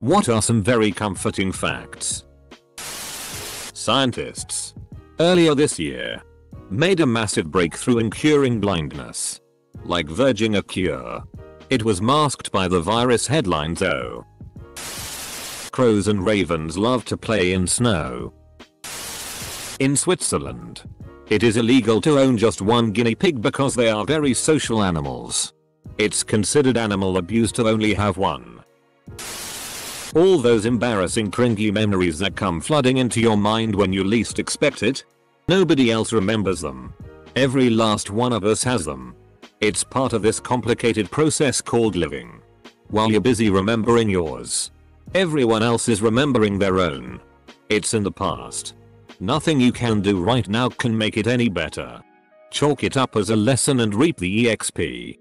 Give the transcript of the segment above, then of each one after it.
What are some very comforting facts? Scientists, earlier this year, made a massive breakthrough in curing blindness. Like verging a cure. It was masked by the virus headlines though. Crows and ravens love to play in snow. In Switzerland, it is illegal to own just one guinea pig because they are very social animals. It's considered animal abuse to only have one. All those embarrassing cringy memories that come flooding into your mind when you least expect it. Nobody else remembers them. Every last one of us has them. It's part of this complicated process called living. While you're busy remembering yours, everyone else is remembering their own. It's in the past. Nothing you can do right now can make it any better. Chalk it up as a lesson and reap the EXP.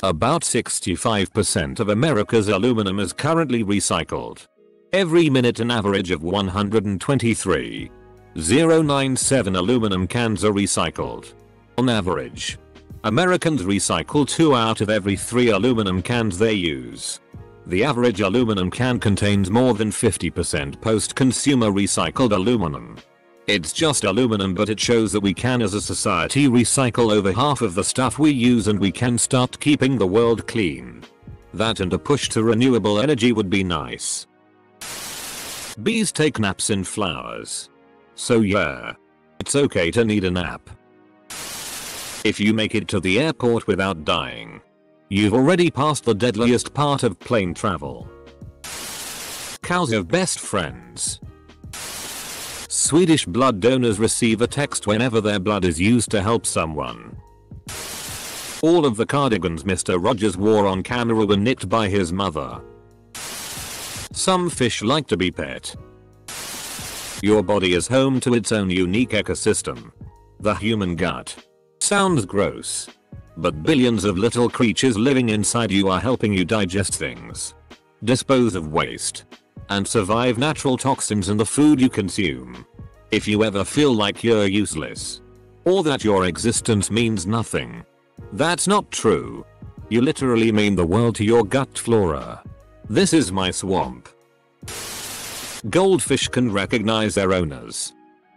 About 65% of America's aluminum is currently recycled. Every minute an average of 123,097 aluminum cans are recycled. On average, Americans recycle 2 out of every 3 aluminum cans they use. The average aluminum can contains more than 50% post-consumer recycled aluminum. It's just aluminum, but it shows that we can as a society recycle over half of the stuff we use, and we can start keeping the world clean. That and a push to renewable energy would be nice. Bees take naps in flowers. So yeah, it's okay to need a nap. If you make it to the airport without dying, you've already passed the deadliest part of plane travel. Cows are best friends. Swedish blood donors receive a text whenever their blood is used to help someone. All of the cardigans Mr. Rogers wore on camera were knit by his mother. Some fish like to be pet. Your body is home to its own unique ecosystem. The human gut. Sounds gross. But billions of little creatures living inside you are helping you digest things, dispose of waste, and survive natural toxins in the food you consume. If you ever feel like you're useless, or that your existence means nothing, that's not true. You literally mean the world to your gut flora. This is my swamp. Goldfish can recognize their owners.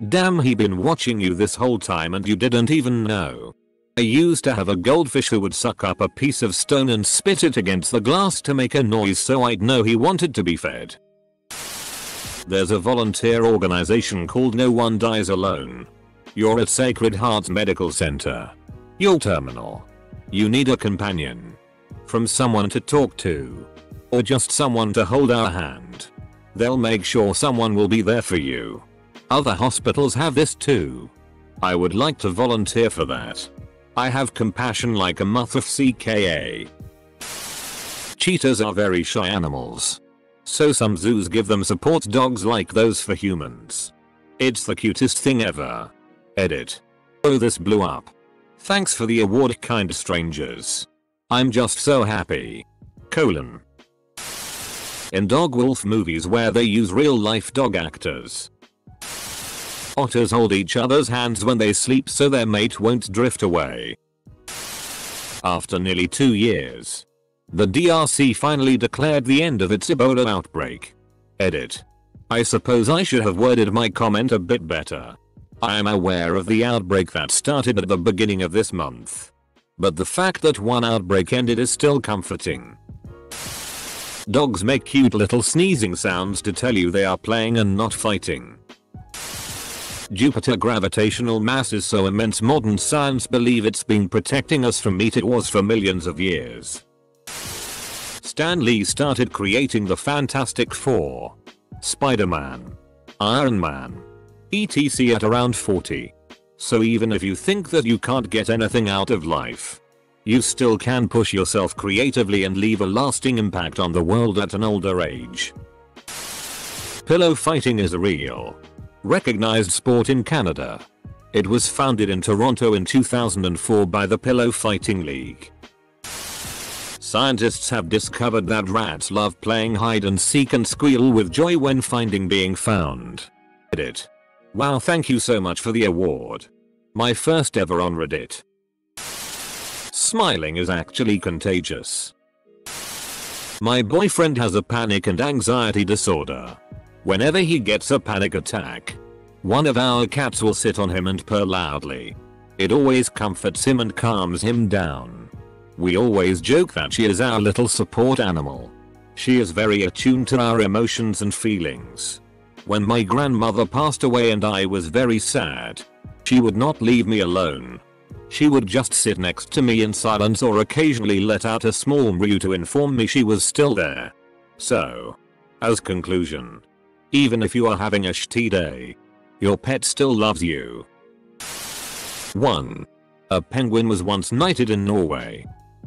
Damn, he been watching you this whole time and you didn't even know. I used to have a goldfish who would suck up a piece of stone and spit it against the glass to make a noise so I'd know he wanted to be fed. There's a volunteer organization called No One Dies Alone. You're at Sacred Hearts Medical Center. You're terminal. You need a companion. From someone to talk to. Or just someone to hold our hand. They'll make sure someone will be there for you. Other hospitals have this too. I would like to volunteer for that. I have compassion like a moth of CKA. Cheetahs are very shy animals. So some zoos give them support dogs like those for humans. It's the cutest thing ever. Edit. Oh, this blew up. Thanks for the award, kind strangers. I'm just so happy. Colon. In dog wolf movies where they use real life dog actors, otters hold each other's hands when they sleep so their mate won't drift away. After nearly 2 years, the DRC finally declared the end of its Ebola outbreak. Edit. I suppose I should have worded my comment a bit better. I am aware of the outbreak that started at the beginning of this month. But the fact that one outbreak ended is still comforting. Dogs make cute little sneezing sounds to tell you they are playing and not fighting. Jupiter gravitational mass is so immense modern science believe it's been protecting us from meteors for millions of years. Stan Lee started creating the Fantastic Four, Spider-Man, Iron Man, etc. at around 40. So even if you think that you can't get anything out of life, you still can push yourself creatively and leave a lasting impact on the world at an older age. Pillow fighting is a real, recognized sport in Canada. It was founded in Toronto in 2004 by the Pillow Fighting League. Scientists have discovered that rats love playing hide and seek and squeal with joy when finding being found. Reddit. Wow, thank you so much for the award. My first ever on Reddit. Smiling is actually contagious. My boyfriend has a panic and anxiety disorder. Whenever he gets a panic attack, one of our cats will sit on him and purr loudly. It always comforts him and calms him down. We always joke that she is our little support animal. She is very attuned to our emotions and feelings. When my grandmother passed away and I was very sad, she would not leave me alone. She would just sit next to me in silence or occasionally let out a small mew to inform me she was still there. So, as conclusion, even if you are having a shitty day, your pet still loves you. 1. A penguin was once knighted in Norway.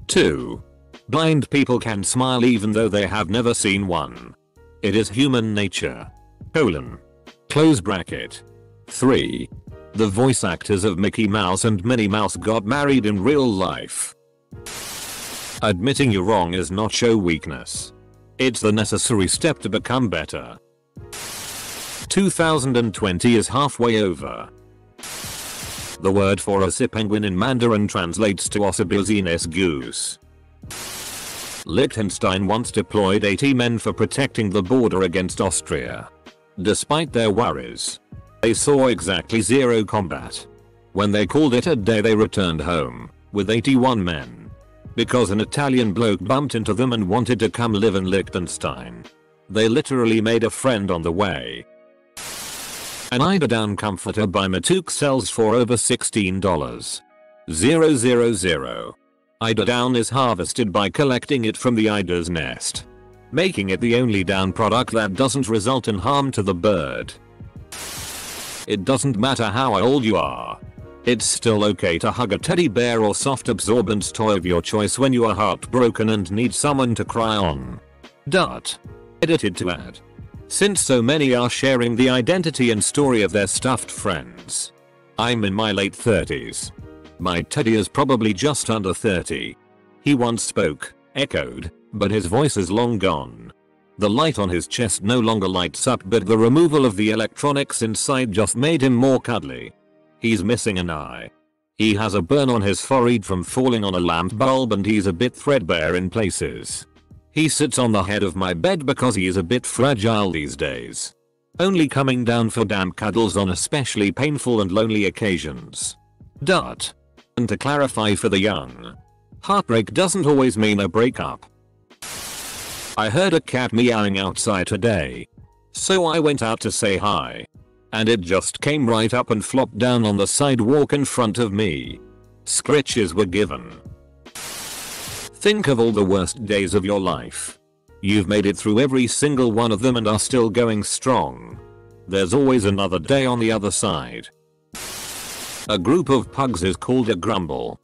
2. Blind people can smile even though they have never seen one. It is human nature. Close bracket. 3. The voice actors of Mickey Mouse and Minnie Mouse got married in real life. Admitting you're wrong is not show weakness. It's the necessary step to become better. 2020 is halfway over. The word for a sea penguin in Mandarin translates to Ossibizines goose. Liechtenstein once deployed 80 men for protecting the border against Austria. Despite their worries, they saw exactly zero combat. When they called it a day, they returned home with 81 men. Because an Italian bloke bumped into them and wanted to come live in Liechtenstein. They literally made a friend on the way. An eiderdown comforter by Matuk sells for over $16. 000. Eiderdown is harvested by collecting it from the eider's nest, making it the only down product that doesn't result in harm to the bird. It doesn't matter how old you are. It's still okay to hug a teddy bear or soft absorbent toy of your choice when you are heartbroken and need someone to cry on. Edited to add. Since so many are sharing the identity and story of their stuffed friends. I'm in my late 30s. My teddy is probably just under 30. He once spoke, echoed, but his voice is long gone. The light on his chest no longer lights up, but the removal of the electronics inside just made him more cuddly. He's missing an eye. He has a burn on his forehead from falling on a lamp bulb and he's a bit threadbare in places. He sits on the head of my bed because he is a bit fragile these days. Only coming down for damp cuddles on especially painful and lonely occasions. And to clarify for the young, heartbreak doesn't always mean a breakup. I heard a cat meowing outside today. So I went out to say hi. And it just came right up and flopped down on the sidewalk in front of me. Scritches were given. Think of all the worst days of your life. You've made it through every single one of them and are still going strong. There's always another day on the other side. A group of pugs is called a grumble.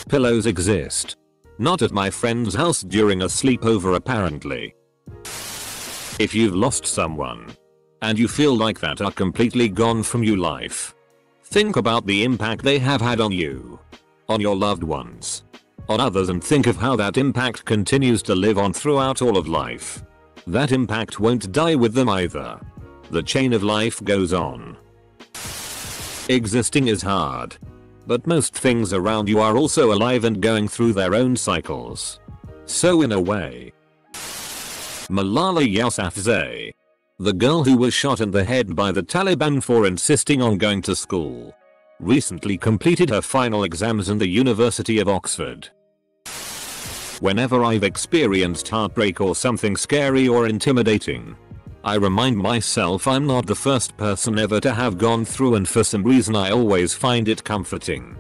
Pillows exist. Not at my friend's house during a sleepover apparently. If you've lost someone, and you feel like that are completely gone from your life, think about the impact they have had on you, on your loved ones, on others, and think of how that impact continues to live on throughout all of life. That impact won't die with them either. The chain of life goes on. Existing is hard, but most things around you are also alive and going through their own cycles. So in a way, Malala Yousafzai, the girl who was shot in the head by the Taliban for insisting on going to school, recently completed her final exams in the University of Oxford. Whenever I've experienced heartbreak or something scary or intimidating, I remind myself I'm not the first person ever to have gone through, and for some reason I always find it comforting.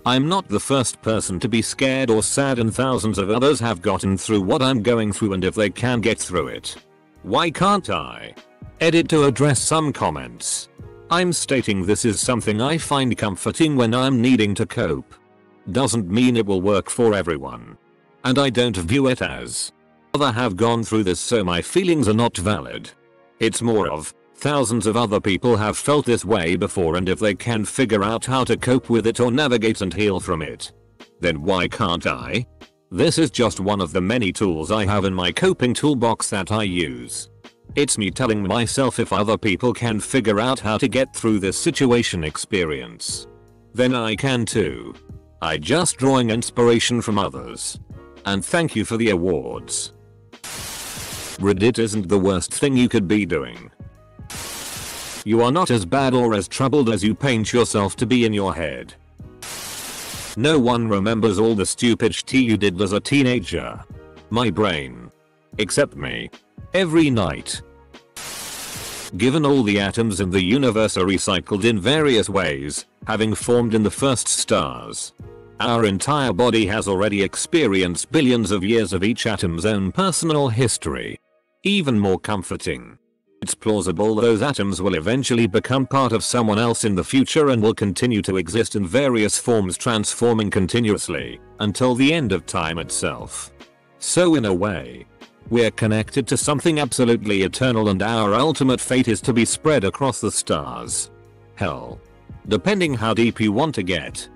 I'm not the first person to be scared or sad, and thousands of others have gotten through what I'm going through, and if they can get through it, why can't I? Edit to address some comments. I'm stating this is something I find comforting when I'm needing to cope. Doesn't mean it will work for everyone. And I don't view it as others have gone through this so my feelings are not valid. It's more of thousands of other people have felt this way before, and if they can figure out how to cope with it or navigate and heal from it, then why can't I? This is just one of the many tools I have in my coping toolbox that I use. It's me telling myself if other people can figure out how to get through this situation experience, then I can too. I just drawing inspiration from others. And thank you for the awards. Reddit isn't the worst thing you could be doing. You are not as bad or as troubled as you paint yourself to be in your head. No one remembers all the stupid shit you did as a teenager. My brain. Except me. Every night. Given all the atoms in the universe are recycled in various ways, having formed in the first stars, our entire body has already experienced billions of years of each atom's own personal history. Even more comforting, it's plausible those atoms will eventually become part of someone else in the future and will continue to exist in various forms, transforming continuously until the end of time itself. So in a way, we're connected to something absolutely eternal, and our ultimate fate is to be spread across the stars. Hell, depending how deep you want to get,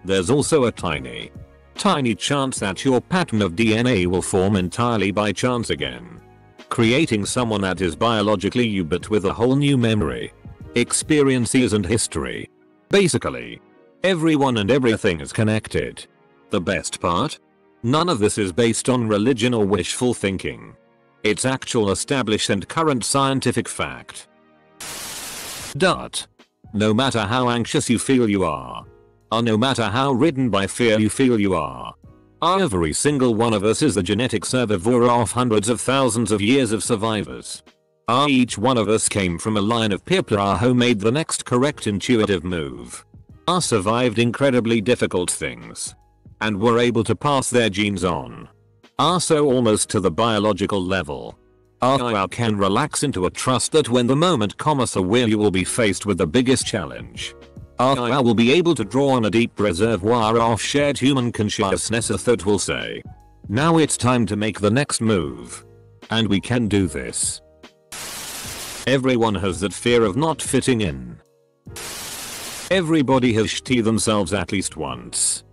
there's also a tiny chance that your pattern of DNA will form entirely by chance again, creating someone that is biologically you but with a whole new memory, experiences and history. Basically, everyone and everything is connected. The best part? None of this is based on religion or wishful thinking. It's actual established and current scientific fact. No matter how anxious you feel you are, or no matter how ridden by fear you feel you are, every single one of us is the genetic survivor of hundreds of thousands of years of survivors. Each one of us came from a line of people who made the next correct intuitive move. Survived incredibly difficult things, and were able to pass their genes on. So almost to the biological level. Can relax into a trust that when the moment comes will you will be faced with the biggest challenge. Will be able to draw on a deep reservoir of shared human consciousness that will say, now it's time to make the next move. And we can do this. Everyone has that fear of not fitting in. Everybody has shit themselves at least once.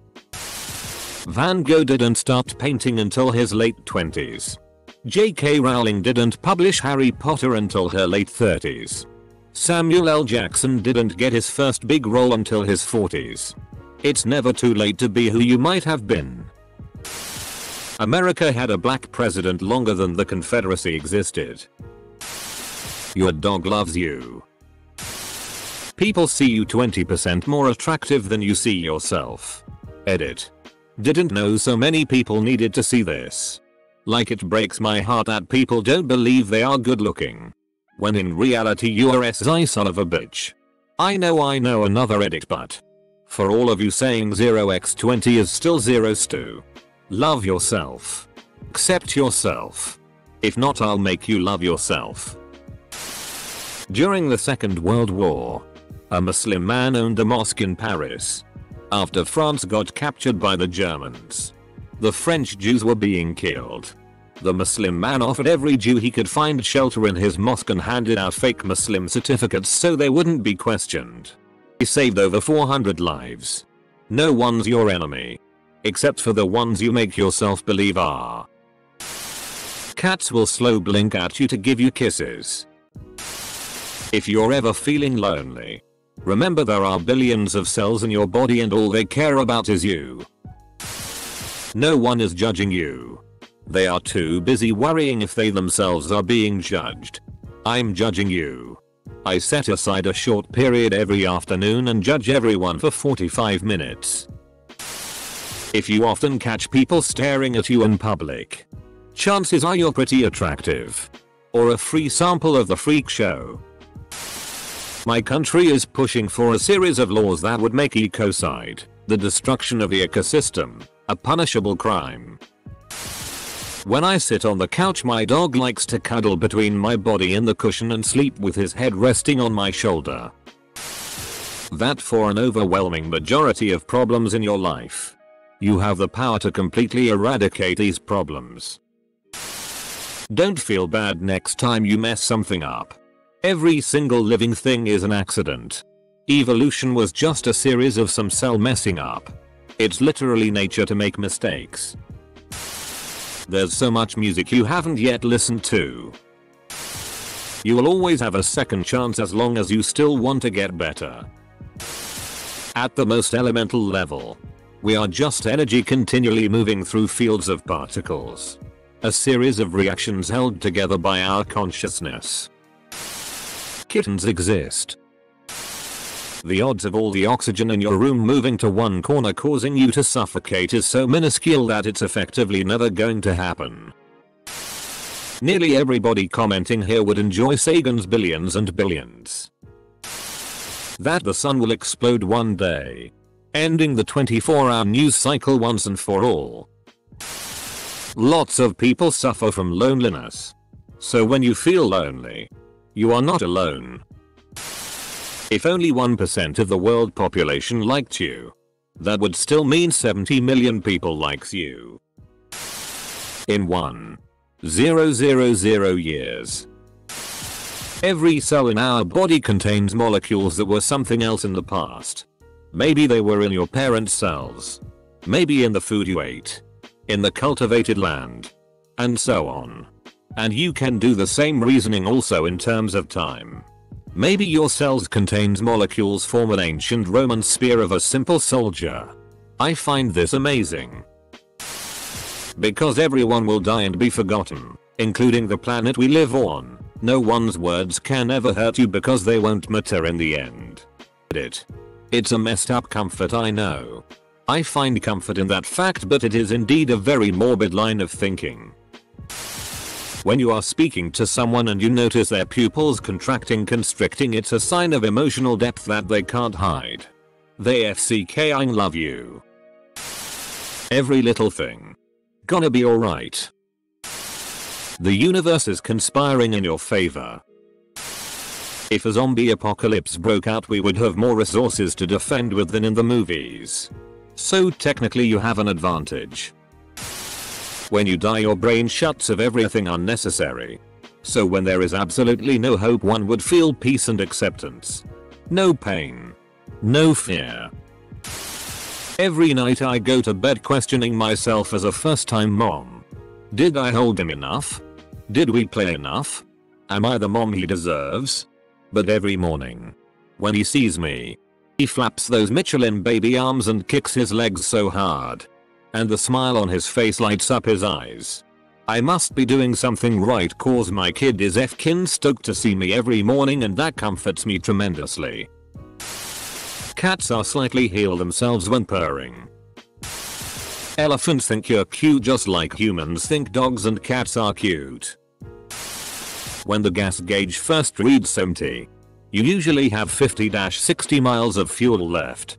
Van Gogh didn't start painting until his late 20s. J.K. Rowling didn't publish Harry Potter until her late 30s. Samuel L. Jackson didn't get his first big role until his 40s. It's never too late to be who you might have been. America had a black president longer than the Confederacy existed. Your dog loves you. People see you 20% more attractive than you see yourself. Edit. Didn't know so many people needed to see this. Like it breaks my heart that people don't believe they are good looking, when in reality you're a son of a bitch. I know another edit, but for all of you saying 0x20 is still 0 stew. Love yourself. Accept yourself. If not, I'll make you love yourself. During the Second World War, a Muslim man owned a mosque in Paris. After France got captured by the Germans, the French Jews were being killed. The Muslim man offered every Jew he could find shelter in his mosque and handed out fake Muslim certificates so they wouldn't be questioned. He saved over 400 lives. No one's your enemy, except for the ones you make yourself believe are. Cats will slow blink at you to give you kisses. If you're ever feeling lonely, remember there are billions of cells in your body and all they care about is you. No one is judging you. They are too busy worrying if they themselves are being judged. I'm judging you. I set aside a short period every afternoon and judge everyone for 45 minutes. If you often catch people staring at you in public, chances are you're pretty attractive. Or a free sample of the freak show. My country is pushing for a series of laws that would make ecocide, the destruction of the ecosystem, a punishable crime. When I sit on the couch, my dog likes to cuddle between my body and the cushion and sleep with his head resting on my shoulder. That for an overwhelming majority of problems in your life, you have the power to completely eradicate these problems. Don't feel bad next time you mess something up. Every single living thing is an accident. Evolution was just a series of some cell messing up. It's literally nature to make mistakes. There's so much music you haven't yet listened to. You will always have a second chance as long as you still want to get better. At the most elemental level, We are just energy continually moving through fields of particles. A series of reactions held together by our consciousness. Kittens exist. The odds of all the oxygen in your room moving to one corner causing you to suffocate is so minuscule that it's effectively never going to happen. Nearly everybody commenting here would enjoy Sagan's billions and billions. That the sun will explode one day, ending the 24-hour news cycle once and for all. Lots of people suffer from loneliness. So when you feel lonely, you are not alone. If only 1% of the world population liked you, that would still mean 70 million people likes you. In 1,000 years. Every cell in our body contains molecules that were something else in the past. Maybe they were in your parents' cells. Maybe in the food you ate. In the cultivated land. And so on. And you can do the same reasoning also in terms of time. Maybe your cells contains molecules form an ancient Roman spear of a simple soldier. I find this amazing. Because everyone will die and be forgotten, including the planet we live on, no one's words can ever hurt you because they won't matter in the end. It's a messed up comfort, I know. I find comfort in that fact, but it is indeed a very morbid line of thinking. When you are speaking to someone and you notice their pupils contracting, constricting, it's a sign of emotional depth that they can't hide. They FCKing love you. Every little thing. Gonna be alright. The universe is conspiring in your favor. If a zombie apocalypse broke out, we would have more resources to defend with than in the movies. So technically you have an advantage. When you die, your brain shuts off everything unnecessary. So when there is absolutely no hope, one would feel peace and acceptance. No pain. No fear. Every night I go to bed questioning myself as a first-time mom. Did I hold him enough? Did we play enough? Am I the mom he deserves? But every morning, when he sees me, he flaps those Michelin baby arms and kicks his legs so hard. And the smile on his face lights up his eyes. I must be doing something right, cause my kid is effkin stoked to see me every morning, and that comforts me tremendously. Cats are slightly heal themselves when purring. Elephants think you're cute just like humans think dogs and cats are cute. When the gas gauge first reads empty, you usually have 50-60 miles of fuel left.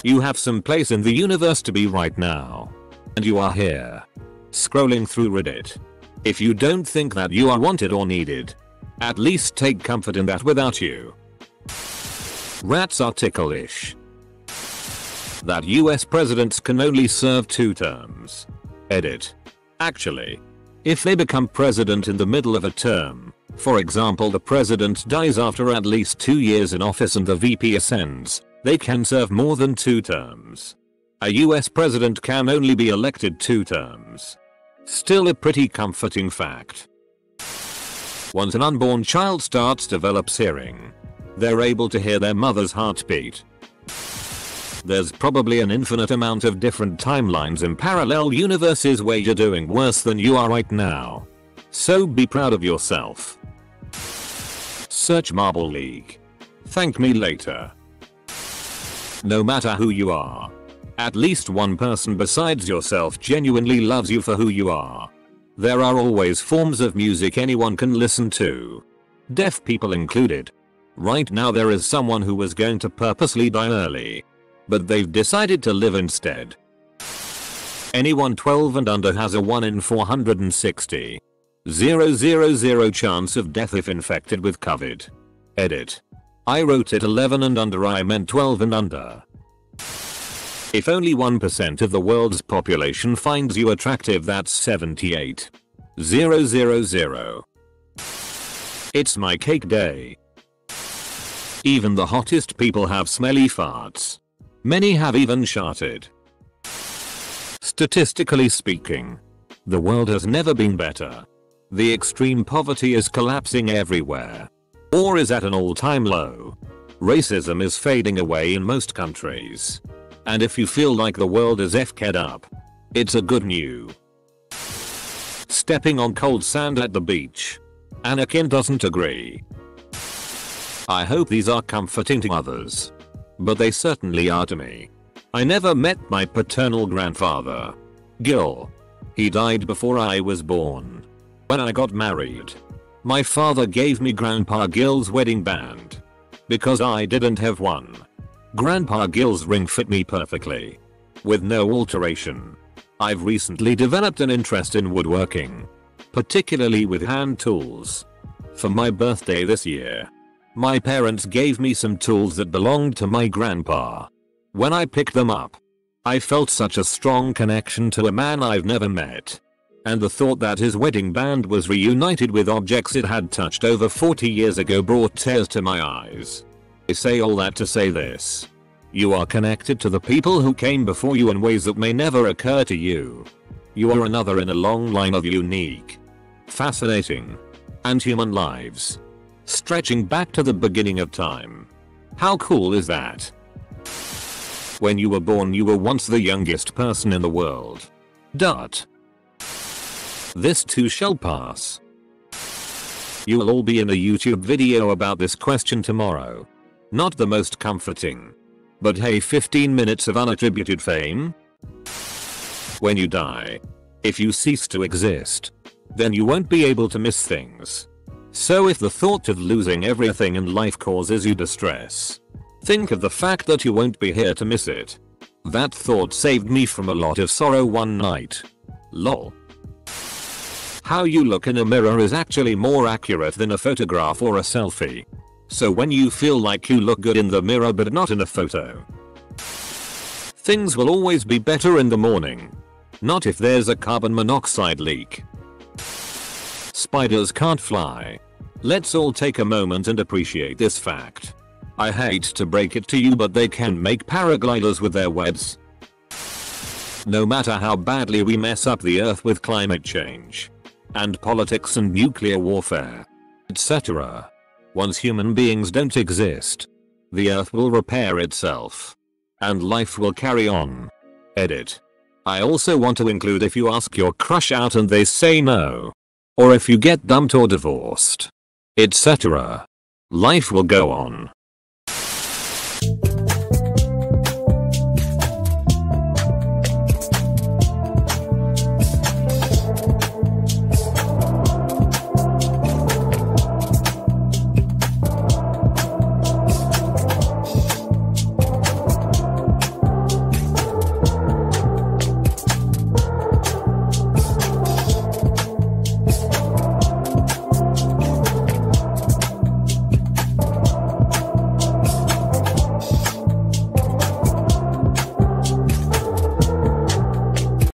You have some place in the universe to be right now. And you are here. Scrolling through Reddit. If you don't think that you are wanted or needed, at least take comfort in that without you. Rats are ticklish. That US presidents can only serve 2 terms. Actually, if they become president in the middle of a term, for example the president dies after at least 2 years in office and the VP ascends, they can serve more than 2 terms. A US president can only be elected 2 terms. Still a pretty comforting fact. Once an unborn child starts develops hearing, they're able to hear their mother's heartbeat. There's probably an infinite amount of different timelines in parallel universes where you're doing worse than you are right now. So be proud of yourself. Search Marble League. Thank me later. No matter who you are, at least one person besides yourself genuinely loves you for who you are. There are always forms of music anyone can listen to. Deaf people included. Right now there is someone who was going to purposely die early, but they've decided to live instead. Anyone 12 and under has a 1 in 460,000 chance of death if infected with COVID. I wrote it 11 and under, I meant 12 and under. If only 1% of the world's population finds you attractive, that's 78,000. It's my cake day. Even the hottest people have smelly farts. Many have even sharted. Statistically speaking, the world has never been better. The extreme poverty is collapsing everywhere. Or is at an all-time low. Racism is fading away in most countries. And if you feel like the world is FK'd up, it's a good new. Stepping on cold sand at the beach. Anakin doesn't agree. I hope these are comforting to others. But they certainly are to me. I never met my paternal grandfather, Gil. He died before I was born. When I got married, my father gave me Grandpa Gil's wedding band. Because I didn't have one. Grandpa Gil's ring fit me perfectly. With no alteration. I've recently developed an interest in woodworking. Particularly with hand tools. For my birthday this year, my parents gave me some tools that belonged to my grandpa. When I picked them up, I felt such a strong connection to a man I've never met. And the thought that his wedding band was reunited with objects it had touched over 40 years ago brought tears to my eyes. I say all that to say this. You are connected to the people who came before you in ways that may never occur to you. You are another in a long line of unique, fascinating, and human lives. Stretching back to the beginning of time. How cool is that? When you were born you were once the youngest person in the world. This too shall pass. You will all be in a YouTube video about this question tomorrow. Not the most comforting. But hey, 15 minutes of unattributed fame? When you die, if you cease to exist, then you won't be able to miss things. So if the thought of losing everything in life causes you distress, think of the fact that you won't be here to miss it. That thought saved me from a lot of sorrow one night. Lol. How you look in a mirror is actually more accurate than a photograph or a selfie. So when you feel like you look good in the mirror but not in a photo, things will always be better in the morning. Not if there's a carbon monoxide leak. Spiders can't fly. Let's all take a moment and appreciate this fact. I hate to break it to you, but they can make paragliders with their webs. No matter how badly we mess up the earth with climate change, and politics and nuclear warfare, etc. Once human beings don't exist, the earth will repair itself. And life will carry on. Edit. I also want to include if you ask your crush out and they say no. Or if you get dumped or divorced, etc. Life will go on.